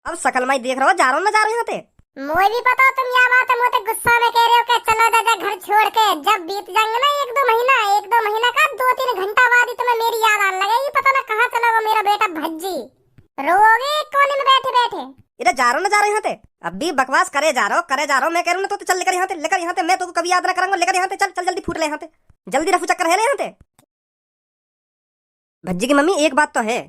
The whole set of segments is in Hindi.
अब सकल माई देख रहा हो, जा रहा हूँ ना जा रहे थे। मुझे भी पता तुम यहाँ बात है, मुझे गुस्सा में कह रहे हो कि चलो दादा घर छोड़ के। जब बीत जाएंगे ना एक दो महीना का 2-3 घंटा बाद ही तुम्हें मेरी याद आने लगेगी। पता ना कहाँ चला वो मेरा बेटा भज्जी। रोगे एक कोने में बैठे बैठे। इधर जा रहा हूँ ना जा रहे थे। अब भी बकवास करे जा रहा हूँ। मैं कह रहा हूँ ना तो चल लेकर यहाँ थे। मैं तो कभी याद ना करूंगा। लेकर यहाँ थे, चल जल्दी फूट ले यहाँ थे, जल्दी रफू चक्कर है यहाँ थे। भज्जी की मम्मी एक बात तो है।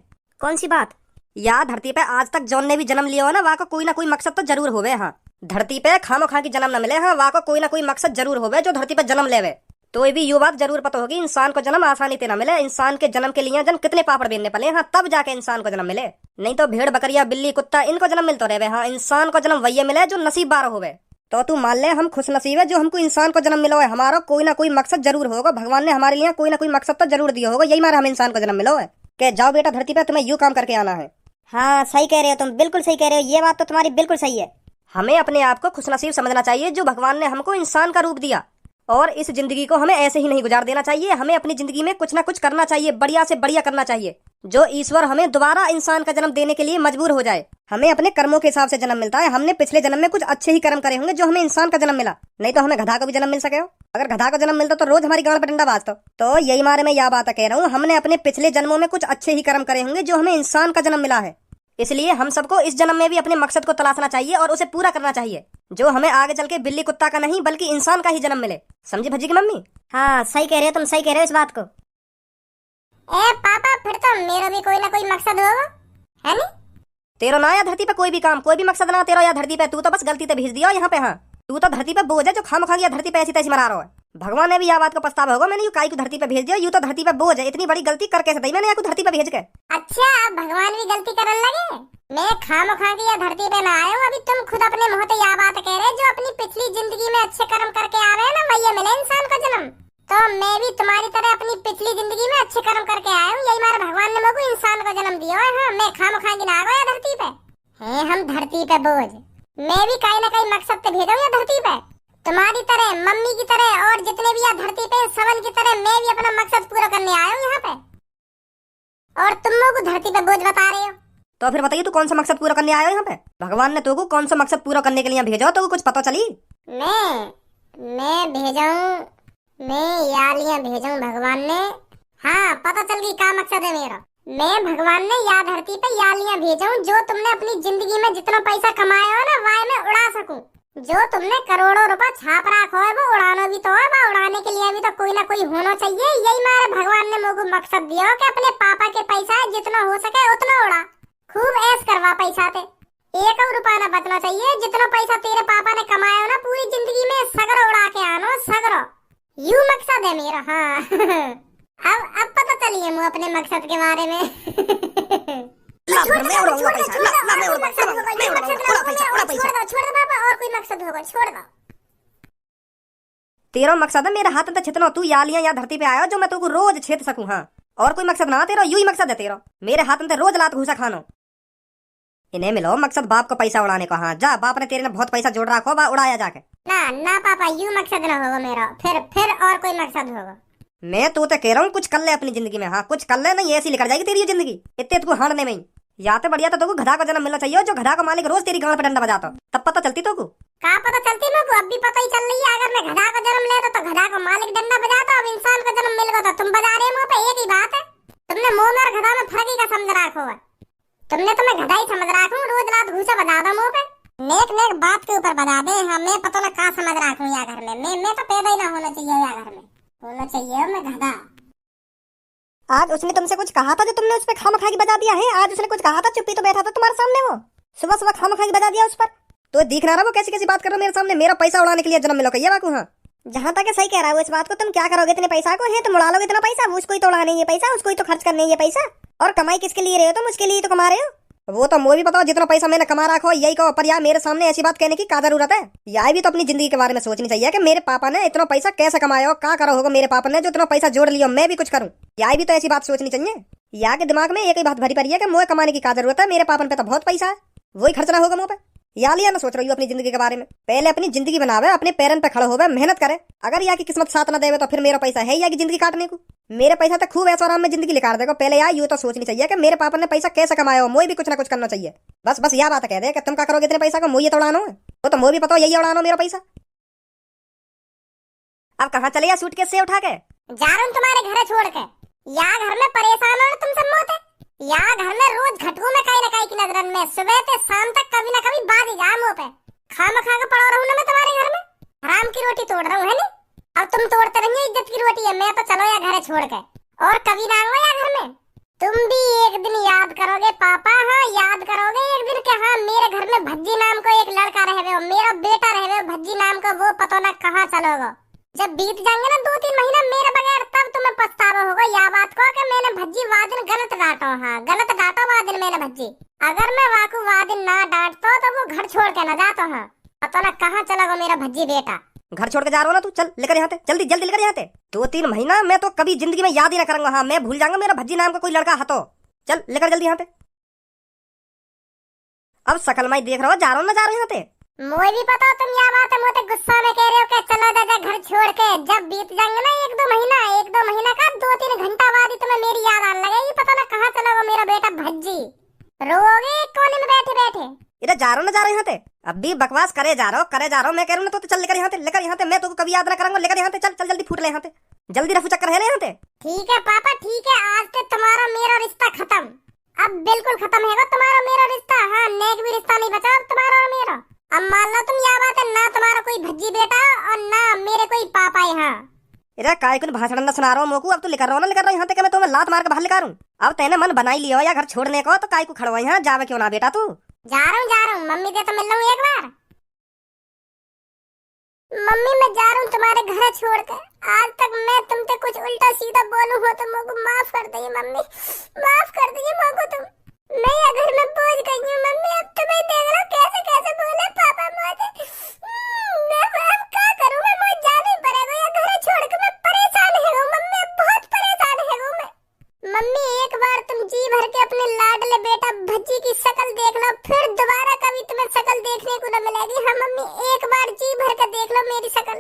कौन सी बात? यार धरती पे आज तक जौन ने भी जन्म लिया हो ना, वहाँ को कोई ना कोई मकसद तो जरूर होवे। हाँ, धरती पे खामो खा की जन्म न मिले। हाँ, वहाँ को कोई ना कोई मकसद जरूर होवे जो धरती पे जन्म लेवे। तो ये भी यो बात जरूर पता होगी, इंसान को जन्म आसानी से न मिले। इंसान के जन्म के लिए जन कितने पापड़ बेलने पड़े। हाँ, तब जाके इंसान को जन्म मिले। नहीं तो भेड़ बकरिया बिल्ली कुत्ता इनको जन्म मिलता रहे। हाँ, इंसान को जन्म वही मिले जो नसीब बार होवे। तो तू मान ले हम खुश नसीब है जो हमको इंसान को जन्म मिला है। हमारा कोई ना कोई मकसद जरूर होगा। भगवान ने हमारे लिए कोई ना कोई मकसद तो जरूर दिया होगा। यही मारा हम इंसान को जन्म मिला है कि जाओ बेटा धरती पे तुम्हें यूं काम करके आना है। हाँ सही कह रहे हो तुम, बिल्कुल सही कह रहे हो। ये बात तो तुम्हारी बिल्कुल सही है। हमें अपने आप को खुशनसीब समझना चाहिए जो भगवान ने हमको इंसान का रूप दिया। और इस जिंदगी को हमें ऐसे ही नहीं गुजार देना चाहिए। हमें अपनी जिंदगी में कुछ ना कुछ करना चाहिए, बढ़िया से बढ़िया करना चाहिए, जो ईश्वर हमें दोबारा इंसान का जन्म देने के लिए मजबूर हो जाए। हमें अपने कर्मों के हिसाब से जन्म मिलता है। हमने पिछले जन्म में कुछ अच्छे ही कर्म करे होंगे जो हमें इंसान का जन्म मिला। नहीं तो हमें गधा का भी जन्म मिल सके हो। अगर गधा का जन्म मिलता तो रोज हमारी गांड पर डंडा बाजता। तो यही मारे मैं यह बात कह रहा हूँ, हमने अपने पिछले जन्मों में कुछ अच्छे ही कर्म करे होंगे जो हमें इंसान का जन्म मिला है। इसलिए हम सबको इस जन्म में भी अपने मकसद को तलाशना चाहिए और उसे पूरा करना चाहिए, जो हमें आगे चल के बिल्ली कुत्ता का नहीं बल्कि इंसान का ही जन्म मिले। समझी भज्जी की मम्मी? हाँ सही कह रहे हो तुम, सही कह रहे हो इस बात को। ए पापा, फिर तो मेरा भी कोई ना कोई मकसद होगा, है नहीं? तेरा ना या धरती पे कोई भी काम, कोई भी मकसद ना तेरा या धरती पे। तू तो बस गलती से भेज दिया यहाँ पे। हाँ, तू तो धरती पे बोझ है जो खाम खा गया धरती पे ऐसी तैसी मरा रहा है। भगवान ने भी यह बात को पछतावा होगा, मैंने यू काई को धरती पे भेज दिया। यू तो धरती पे बोझ है, इतनी बड़ी गलती कर कैसे दी मैंने या धरती पे भेज के। अच्छा, अब भगवान भी गलती करने लगे। मैं खाम खा के या धरती पे ना आया हूँ। अभी तुम खुद अपने मुंह से यह बात कह रहे जो अपनी पिछली जिंदगी में अच्छे कर्म करके आ रहे हैं ना, वही मिले इंसान का जन्म। तो मैं भी तुम्हारी तरह अपनी पिछली जिंदगी में अच्छे कर्म करके आया हूँ। यही मारे भगवान ने मुझे इंसान का जन्म दिया है। हाँ, मैं खाम खा के ना आ गया धरती पे। है हम धरती पे बोझ। मैं भी कहीं ना कहीं मकसद पे भेजा हूँ धरती पे, तुम्हारी तरह, मम्मी की तरह और जितने भी यहाँ धरती पे सबन की तरह मैं भी अपना मकसद पूरा करने आया हूँ यहाँ पे। और तुम लोग धरती पे बोझ बता रहे हो। तो फिर बताइए तू कौन सा मकसद पूरा करने आया हो यहाँ पे? भगवान ने तुमको कौन सा मकसद पूरा करने के लिए भेजा हो, तो कुछ पता चली? मैं भेजा हूँ, मैं यालियां भेजा हूँ भगवान ने। हाँ पता चल गई क्या मकसद है मेरा। मैं भगवान ने या धरती पे यालियां भेजा हूँ जो तुमने अपनी जिंदगी में जितना पैसा कमाया हो ना वह मैं उड़ा सकूं। जो तुमने करोड़ों रुपए छाप रखा है वो उड़ाना भी तो है। वो उड़ाने के लिए भी तो कोई ना कोई होना चाहिए। यही मेरे भगवान ने मुझे मकसद दिया हो कि अपने पापा के पैसा जितना हो सके उतना उड़ा, खूब ऐश करवा पैसा थे। एक और रुपया ना बचना चाहिए। जितना पैसा तेरे पापा ने कमाया हो ना पूरी जिंदगी में सगरो उड़ा के आनो, सगरो। यू मकसद है मेरा। हाँ अब पता चलिए मुझे अपने मकसद के बारे में। तेरा मकसद है मेरे हाथ में छितना तू यालियां या धरती पे आया जो मैं तुमको रोज छेद सकूं। हाँ, और कोई मकसद ना तेरा, यू ही मकसद है तेरा, मेरे हाथ में रोज लात घूसा खानो। इन्हें मिलो मकसद बाप को पैसा उड़ाने का। हाँ जा, बाप ने तेरे ने बहुत पैसा जोड़ रखा हो, उड़ाया जाके। ना पापा, यू मकसद ना होगा मेरा। फिर और कोई मकसद होगा। मैं तो कह रहा हूँ कुछ कर ले अपनी जिंदगी में। हाँ कुछ कर ले, नहीं ऐसी निकल जाएगी तेरी जिंदगी इतने तू हारने में ही। या तो बढ़िया तो गधा का जन्म मिलना चाहिए जो गधा का मालिक रोज तेरी गांड पे डंडा बजाता, तब पता चलती तो को। का पता चलती मेरे को? अब भी पता ही चल रही है। अगर मैं गधा का जन्म लेता तो गधा का मालिक डंडा बजाता, अब इंसान का जन्म मिल गया तो तुम बजा रहे मुंह पे। एक ही बात है। तुमने मुंह में और गधा में फर्क ही का समझ रखा है। तुमने तो मैं गधा ही समझ रखा हूँ, रोज रात घूसा बजा दो मुंह पे। नेक बात के ऊपर बजा दे। हाँ मैं पता ना कहाँ समझ रखा हूँ या घर में। मैं तो पैदा ही ना होना चाहिए या घर में, होना चाहिए मैं गधा। आज उसने तुमसे कुछ कहा था जो तुमने उस पर खामखा की बजा दिया है? आज उसने कुछ कहा था, चुप्पी तो बैठा था तुम्हारे सामने, वो सुबह सुबह खामखा की बजा दिया उस पर। तो दिख रहा वो कैसी कैसी बात कर रहा हो मेरे सामने। मेरा पैसा उड़ाने के लिए जन्म मिलो ये बाकू। हाँ, जहाँ तक सही कह रहा है वो इस बात को। तुम क्या करोगे इतने पैसा को? है तुम उड़ा लोगे इतना पैसा? उसको ही तो उड़ाने ये पैसा, उसको ही तो खर्च करने ये पैसा। और कमाई किसके लिए रहे हो तुम? उसके लिए तो कमा रहे हो। वो तो मुझे भी पता जितना पैसा मैंने कमा रखा हो यही कहो, पर यार मेरे सामने ऐसी बात कहने की क्या जरूरत है? यार भी तो अपनी जिंदगी के बारे में सोचनी चाहिए कि मेरे पापा ने इतना पैसा कैसे कमाया हो, क्या करो होगा मेरे पापा ने जो इतना पैसा जोड़ लिया, मैं भी कुछ करूं। यार भी तो ऐसी बात सोचनी चाहिए। यार के दिमाग में एक ही बात भरी पड़ी है कि मुझे कमाने की क्या जरूरत है, मेरे पापा पे तो बहुत पैसा है, वही खर्चना होगा मुझ पे। या लिया ना सोच रही हूँ अपनी जिंदगी के बारे में। पहले अपनी जिंदगी बनावे, अपने पैरन पे खड़े होवे, मेहनत करे। अगर या की किस्मत साथ न देवे तो फिर मेरा पैसा है या की जिंदगी काटने को। मेरे पैसा तो खूब ऐसा आराम में जिंदगी निकाल देगा। पहले यार यूं तो सोचनी चाहिए कि मेरे पापा ने पैसा कैसे कमाया हो, मोई भी कुछ ना कुछ करना चाहिए। बस बस यह बात कह दे कि तुम क्या करोगे इतने पैसा को, मोई ये तो उड़ानो है। तो मोई भी पता हो यही उड़ानो मेरा पैसा। अब कहाँ चले या सूटकेस से उठा के? जा रहा हूँ तुम्हारे घर छोड़ के। या घर में परेशान हो तुम सब मोते। या घर में रोज घटू में कहीं ना कहीं की नजरन में सुबह से शाम तक कभी ना कभी बात ही जा मुंह पे। खाम खा के पड़ा रहूं ना मैं तुम्हारे घर में। हराम की रोटी तोड़ रहा हूँ है नी। अब तुम तोड़ते रहिए इज्जत की रोटी है। मैं तो चलो या घर छोड़ के और कभी ना आऊंगा या घर में। तुम भी एक दिन याद करोगे पापा, हाँ याद करोगे एक दिन के हाँ मेरे घर में भज्जी नाम को एक लड़का रहे हो, मेरा बेटा रहे हो भज्जी नाम का, वो पता ना कहाँ चलोगे। जब बीत जाएंगे ना 2-3 महीना मेरे बगैर तब तुम्हें पछतावा होगा। या बात को कि मैंने भज्जी वादिन गलत डांटो, हाँ गलत डांटो वादिन मैंने भज्जी। अगर मैं वाकू वादिन ना डांटतो तो वो घर छोड़ के न जातो। हाँ पता ना कहाँ चला गो मेरा भज्जी बेटा। घर छोड़ के जा रहा हो ना तू, चल लेकर यहाँ से, जल्दी जल्दी लेकर यहाँ से। 2-3 महीना मैं तो कभी जिंदगी में याद ही ना करूंगा। हाँ मैं भूल जाऊंगा मेरा भज्जी नाम का कोई लड़का हतो। चल लेकर जल्दी यहाँ से। अब सकल माई देख रहा हो जा रहा हूँ ना जा रहा हूँ यहाँ से। मुझे भी पता हो तुम या बात मुझे गुस्सा में कह रहे हो कि चलो दादा घर छोड़ के। जब बीत जाएंगे ना 1-2 महीना का 2-3 घंटा बाद ही तुम्हें मेरी याद आने लगेगी। पता ना कहाँ चला गो मेरा बेटा भज्जी। रोगे कोने में बैठे बैठे। इधर जा रहा हूँ ना जा रहा हूँ यहाँ से। अब भी बकवास करे जा रहा हूँ मैं कह रहा हूँ ना तो चल लेकर यहाँ से, लेकर यहाँ से। मैं तो कभी याद ना करूंगा, लेकर यहाँ से चल चल जल्दी फूट ले यहाँ से, जल्दी रफू चक्कर है ले यहाँ से। ठीक है पापा ठीक है, आज से तुम्हारा मेरा रिश्ता खत्म। अब बिल्कुल खत्म है तुम्हारा मेरा रिश्ता। हाँ नेक भी रिश्ता नहीं बचा अब तुम्हारा और मेरा। अब मान लो तुम या बात है ना तुम्हारा कोई भज्जी बेटा और ना मेरे कोई पापा है। हाँ इधर काय कुछ भाषण न सुना रहा हूँ मोकू। अब तो लेकर रहा हूँ ना लेकर रहा हूँ यहाँ से, मैं तुम्हें लात मार के बाहर लेकर हूँ। अब तेने मन बनाई लियो या घर छोड़ने को तो काय को खड़वा यहाँ जावे क्यों ना बेटा तू। जा रहा हूँ मम्मी से तो मिल रहा हूँ एक बार। मम्मी मैं जा रहा हूँ तुम्हारे घर छोड़कर। आज तक मैं तुमसे कुछ उल्टा सीधा बोलूं हो तो मुझको माफ कर दीजिए मम्मी, माफ कर दीजिए मुझको तुम। मैं अगर मैं पहुंच गई हूँ मम्मी। अब तुम्हें देख लो कैसे कैसे बोले पापा मुझे। मैं अब क्या करूँ, मैं मुझे जाना ही पड़ेगा या घर छोड़ के। मैं परेशान है मम्मी, बहुत परेशान है मैं। मम्मी एक बार तुम जी भर के अपने लाडले बेटा भज्जी की शक्ल देख लो, फिर दोबारा कभी तुम्हें शक्ल देखने को न मिलेगी। हाँ मम्मी एक बार जी भर के देख लो मेरी शक्ल,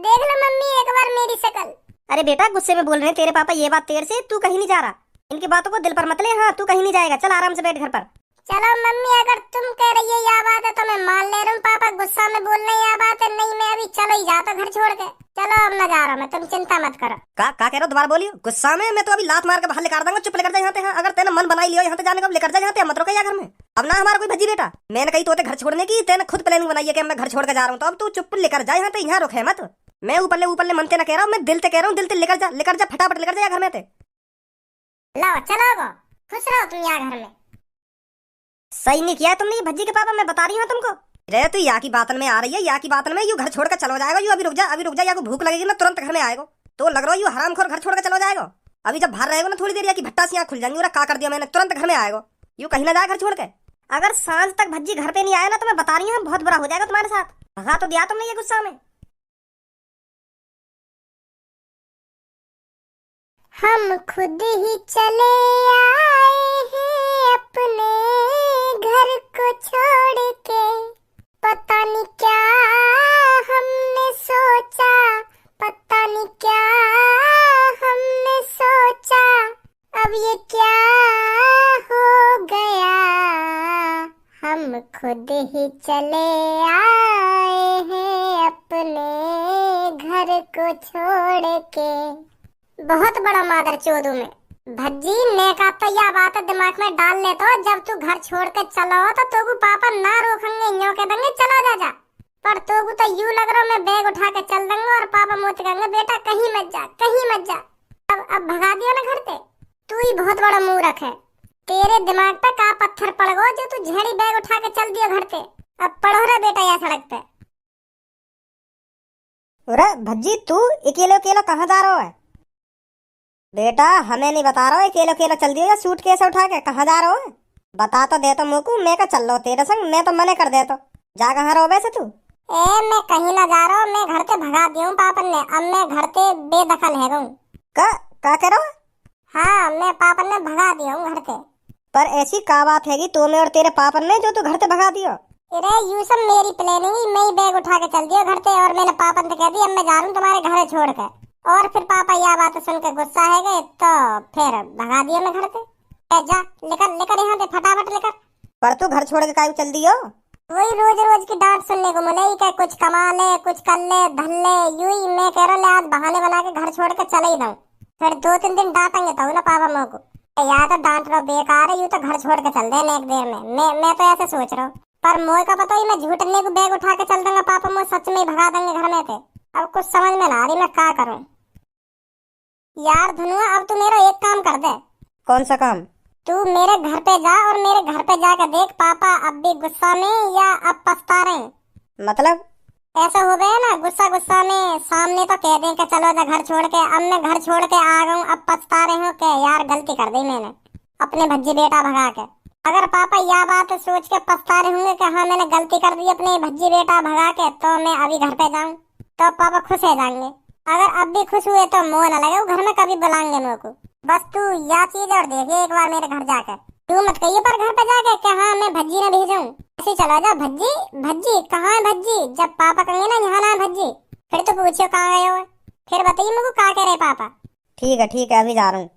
देख लो मम्मी एक बार मेरी शक्ल। अरे बेटा गुस्से में बोल रहे हैं तेरे पापा ये बात तेरे से, तू कहीं नहीं जा रहा। इनकी बातों को दिल पर मत ले। हाँ तू कहीं नहीं जाएगा, चल आराम से बैठ घर पर। चलो मम्मी अगर तुम कह रही है या बात है तो मैं मान ले रहा हूँ। पापा गुस्सा में बोल रहे हैं या बात है, नहीं मैं अभी चलो ही जाता घर छोड़ के। चलो अब मैं जा रहा हूँ, मैं तुम चिंता मत करो। का कह रहे हो दोबारा बोलियो। गुस्सा में मैं तो अभी लात मार के बाहर लेकर दूंगा। चुप लेकर जा यहाँ से। हाँ अगर तेने मन बनाई लियो यहाँ से जाने का लेकर जा यहाँ से, मत रोके या घर में। अब ना हमारा कोई भज्जी बेटा, मैंने कही तोते घर छोड़ने की, तेने खुद प्लानिंग बनाई है कि मैं घर छोड़ के जा रहा हूँ। तो अब तू चुप लेकर जा यहाँ से, यहाँ रुके मत। मैं ऊपर ले मनते ना कह रहा हूँ, मैं दिल से कह रहा हूँ, दिल से लेकर जा फटाफट लेकर जा घर में। लो चलो गो खुश रहो तुम यहाँ घर में। सही नहीं किया तुमने ये भज्जी के पापा, मैं बता रही हूँ तुमको। रे तू या की बातन में आ रही है, या की बातन में यू घर छोड़कर चलो जाएगा। यू अभी रुक जा या को भूख लगेगी ना तुरंत घर में आएगा। तो लग रहा है यू हरामखोर घर छोड़कर चलो जाएगा। अभी जब बाहर रहेगा ना थोड़ी देर या की भट्टा से यहाँ खुल जाएंगी। और का कर दिया मैंने, तुरंत घर में आएगा। यू कहीं ना जाए घर छोड़ के। अगर सांझ तक भज्जी घर पे नहीं आया ना तो मैं बता रही हूँ बहुत बुरा हो जाएगा तुम्हारे साथ। भगा तो दिया तुमने ये गुस्सा में। हम खुद ही चले आए हैं अपने घर को छोड़ के। पता नहीं क्या हमने सोचा, पता नहीं क्या हमने सोचा। अब ये क्या हो गया, हम खुद ही चले आए हैं अपने घर को छोड़ के। बहुत बड़ा मादर चोदू में भज्जी ने का तो या बात दिमाग में डाल ले। तो जब तू घर छोड़ के चलो तो तोगु पापा ना रोकेंगे, यूं कह देंगे चला जा। पर तोगु तो यूं लग रहा मैं बैग उठा के चल दूंगा और पापा मुझे कहेंगे बेटा कहीं मत जा, कहीं मत जा। अब भगा दिया ना घर से। तू ही बहुत बड़ा मूर्ख है। तेरे दिमाग पे का पत्थर पड़ गो जो तू झेड़ी बैग उठा के चल दिया घर से। अब पढ़ो रे बेटा यहाँ सड़क पे। अरे भज्जी तू अकेले अकेला कहाँ जा रहा है बेटा? हमें नहीं बता रहा हो अकेले अकेला चल दियो या सूट कैसे उठा के कहाँ जा रहा हो? बता तो दे तो मुकू, मैं का चल लो तेरे संग, मैं तो मने कर दे तो। जा कहाँ रहो वैसे तू? मैं कहीं ना जा रहा हूँ, मैं घर से भगा दिया हूँ पापा ने। अब मैं घर से बेदखल है गूँ। का कह रहा हो? हाँ मैं पापा ने भगा दिया हूँ घर से। पर ऐसी का बात है कि तुम्हें और तेरे पापा ने जो तू घर से भगा दियो? अरे यू सब मेरी प्लानिंग ही, मैं ही बैग उठा के चल दिया घर से। और मैंने पापा से कह दिया अब मैं जा रहा हूँ तुम्हारे घर छोड़ के। और फिर पापा यह बात सुन के गुस्सा है गए तो फिर भगा दिया मैं घर से। जा लेकर लेकर यहाँ से फटाफट लेकर। पर तू घर छोड़ के काहे चल दियो? वही रोज रोज की डांट सुनने को मिले कि कुछ कमा ले, कुछ कर ले, धन ले। यूं ही मैं कह रहा ले आज बहाने बना के घर छोड़ के चले ही जाऊं। फिर 2-3 दिन डांटेंगे तो ना पापा मेरे को। या तो डांट रहा बेकार है, यूं तो घर छोड़ के चल देना एक देर में। मैं तो ऐसे सोच रहा हूँ, पर मोह का पता ही मैं झूठने को बैग उठा के चल दूंगा। पापा मुझे सच में ही भगा देंगे घर में थे। अब कुछ समझ में ना आ रही मैं क्या करूं। यार धनुआ अब तू मेरा एक काम कर दे। कौन सा काम? तू मेरे घर पे जा और मेरे घर पे जाकर देख पापा अब भी गुस्सा में या अब पछता रहे हैं। मतलब? ऐसा हो गया ना गुस्सा गुस्सा में सामने तो कह दें कि चलो जा घर छोड़ के। अब मैं घर छोड़ के आ गया हूँ, अब पछता रहे हो कि यार गलती कर दी मैंने अपने भज्जी बेटा भगा के। अगर पापा यह बात सोच के पछता रहे होंगे कि हाँ मैंने गलती कर दी अपने भज्जी बेटा भगा के, तो मैं अभी घर पे जाऊँ तो पापा खुश हो जाएंगे। अगर अब भी खुश हुए तो मोह न लगे, घर में कभी बुलाएंगे मेरे को। बस तू यह चीज और देखिए एक बार मेरे घर जाकर। तू मत कहिए पर घर पे जाके कि हाँ मैं भज्जी ने भेजूं। ऐसे चला जा। भज्जी भज्जी कहाँ है भज्जी? जब पापा कहेंगे ना यहाँ ना भज्जी, फिर तो पूछियो कहाँ गए हो। फिर बताइए मेरे को क्या कह रहे पापा। ठीक है अभी जा रहा हूँ।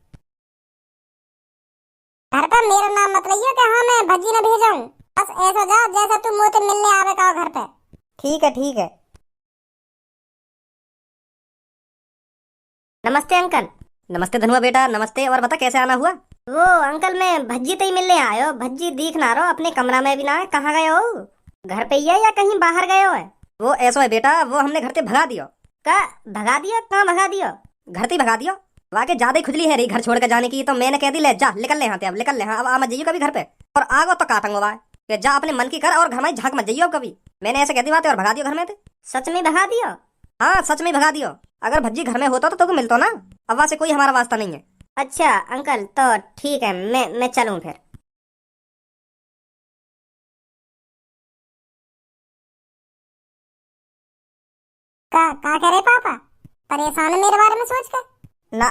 घर पर मेरा नाम मत लियो कि हाँ मैं भज्जी ने भेजा हूँ। बस ऐसा जा जैसा तू मुझे मिलने आवे का घर पे। ठीक है। नमस्ते अंकल। नमस्ते धनुआ बेटा, नमस्ते। और बता कैसे आना हुआ? वो अंकल मैं भज्जी तई मिलने आयो। भज्जी दिख ना रहो, अपने कमरा में भी ना है। कहाँ गए हो? घर पे ही है या कहीं बाहर गए हो? वो ऐसा है बेटा, वो हमने घर से भगा दियो। का भगा दिया? कहाँ भगा दियो? घर से भगा दियो। वाकई ज्यादा ही खुजली है रही घर छोड़ के जाने की, तो मैंने कह दी ले जा निकल ले यहाँ से, अब निकल ले। अब आ मत जाइयो कभी घर पे, और आगो तो काटंगो बा कि जा अपने मन की कर और घर में झांक मत जाइयो कभी। मैंने ऐसे कह दी बात और भगा दियो घर में थे। सच में भगा दियो? हाँ सच में भगा दियो। अगर भज्जी घर में होता तो तुमको मिलतो ना। अब वहाँ से कोई हमारा वास्ता नहीं है। अच्छा अंकल तो ठीक है, मैं चलूँ फिर। का कह रहे पापा? परेशान है मेरे बारे में सोच कर? ना,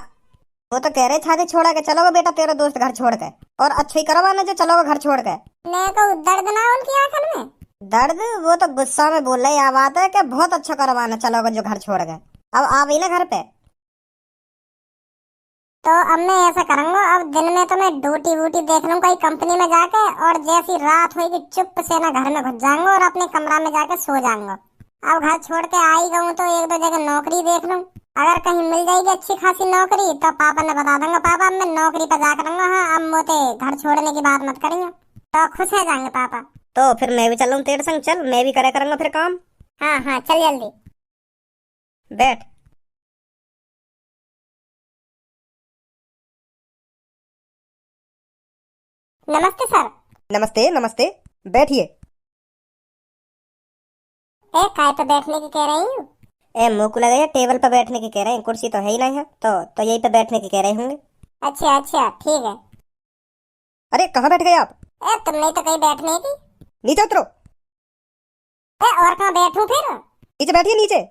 वो तो कह रहे छाते छोड़ा के चलोगे बेटा तेरा दोस्त घर छोड़ के, और अच्छा ही करो ना जो चलोगे घर छोड़ के। मैं को दर्द ना उनकी आंखों में? दर्द? वो तो गुस्सा में बोल रहे, यह बात है कि बहुत अच्छा करवाना चलोगे जो घर छोड़ गए। अब आ गई ना घर पे, तो अब मैं ऐसा करूंगा, अब दिन में तो मैं ड्यूटी वूटी देख लूँ कोई कंपनी में जाके, और जैसी रात होगी चुप से ना घर में घुस जाऊंगा और अपने कमरा में जाके सो जाऊंगा। अब घर छोड़ के आई गऊँ तो 1-2 जगह नौकरी देख लूँ। अगर कहीं मिल जाएगी अच्छी खासी नौकरी तो पापा ने बता दूंगा पापा अब मैं नौकरी पे जा करूंगा। हाँ अब मोते घर छोड़ने की बात मत करिए, तो खुश हो जाएंगे पापा। तो फिर मैं भी चलूँ तेरे संग? चल मैं भी करे करूंगा फिर काम। हाँ चल जल्दी बैठ। नमस्ते सर। नमस्ते नमस्ते, बैठिए। काय पे बैठने की कह रही हूँ? मुँह को लगाइए, टेबल पे बैठने की कह रहे हैं। कुर्सी तो है ही नहीं है, तो यहीं पे बैठने की कह रहे होंगे। अच्छा ठीक है। अरे कहाँ बैठ गए आप? तुम नहीं तो कहीं बैठने की? नीचे उतरो। और कहाँ बैठूं फिर? नीचे बैठिए नीचे।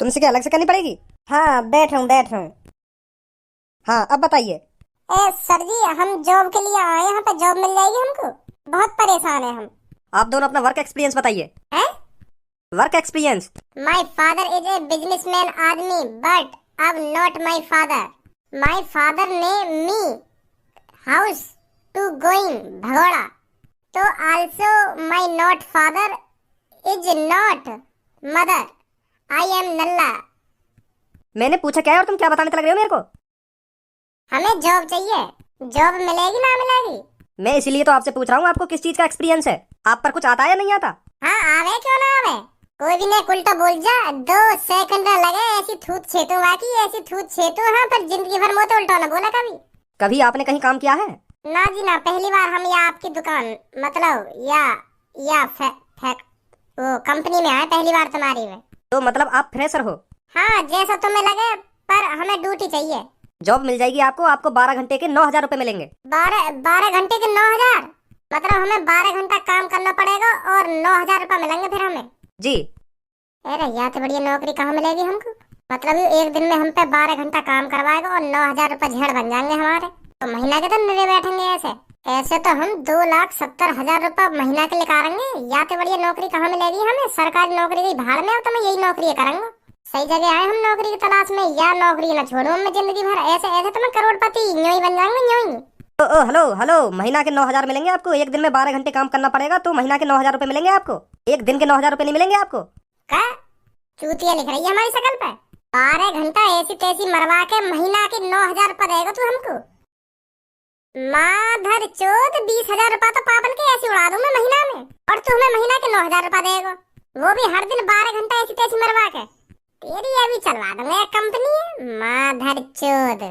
तुमसे क्या अलग से करनी पड़ेगी? हाँ बैठ रहा हूँ। हाँ अब बताइए। सर जी हम जॉब के लिए आए, यहाँ पे जॉब मिल जाएगी हमको? बहुत परेशान है हम। आप दोनों अपना वर्क एक्सपीरियंस बताइए। Work experience? My father is a businessman आदमी, बट अब not my father. My father ने मी हाउस टू गोइंग भगोड़ा, तो also my not father is not mother. I am नल्ला। मैंने पूछा क्या है और तुम क्या बताने लग रहे हो मेरे को? हमें जॉब चाहिए। जॉब मिलेगी ना मिलेगी? मैं इसीलिए तो आपसे पूछ रहा हूँ आपको किस चीज का एक्सपीरियंस है। आप पर कुछ आता है या नहीं आता? हाँ आवे क्यों ना आवे, कोई भी नहीं उल्टा बोल जा। 2 सेकंड लगे ऐसी थूत छेतू बाकी ऐसी थूत छेतू। हाँ पर जिंदगी भर मोते उल्टा ना बोला कभी। कभी आपने कहीं काम किया है? ना जी ना, पहली बार हम या आपकी दुकान मतलब या वो कंपनी में आए पहली बार तुम्हारी में। तो मतलब आप फ्रेशर हो? हाँ जैसा तुम्हें लगे, पर हमें ड्यूटी चाहिए। जॉब मिल जाएगी आपको 12 घंटे के 9,000 रुपए मिलेंगे। 12 घंटे के 9,000? मतलब हमें 12 घंटा काम करना पड़ेगा और 9,000 रुपए मिलेंगे फिर हमें? जी। अरे यार तो बढ़िया नौकरी कहाँ मिलेगी हमको? मतलब एक दिन में हम पे 12 घंटा काम करवाएगा और 9,000 रुपए झेड़ बन जाएंगे हमारे। तो महीना के तो निरे बैठेंगे ऐसे तो हम 2,70,000 रुपए महीना के निकालेंगे। या तो बढ़िया नौकरी कहाँ मिलेगी हमें? सरकारी नौकरी की भाड़ में, तो मैं यही नौकरी करूंगा। सही जगह आए हम नौकरी की तलाश में, या नौकरी ना छोड़ू मैं जिंदगी भर। ऐसे ऐसे तो मैं करोड़पति यूं ही बन जाऊंगी यूं ही। ओ हेलो हेलो, महीना के 9,000 मिलेंगे आपको। एक दिन में 12 घंटे काम करना पड़ेगा तो महीना के 9,000 रुपए मिलेंगे आपको। एक दिन के 9,000 रुपए नहीं मिलेंगे आपको। का चूतिया लिख रही है हमारी शकल पे। 12 घंटा ऐसी तैसी मरवा के महीना के 9,000 रुपए देगा तू हमको। माधर चोद, 20,000 रुपए तो पापन के ऐसी उड़ा दूं मैं महीना में, और तू हमें महीना के 9,000 रुपए देगा, वो भी हर दिन 12 घंटा ऐसी तैसी मरवा के। तेरी अभी चलवा दूंगा एक कंपनी। माधर चोद,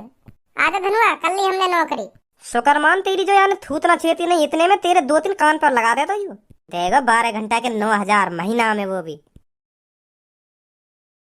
आजा धनुआ, कर ली हमने नौकरी। शुक्रमान तेरी जो यानी थूत ना छेती नहीं, इतने में तेरे 2-3 कान पर लगा देता यू। देगा 12 घंटा के 9,000 महीना में, वो भी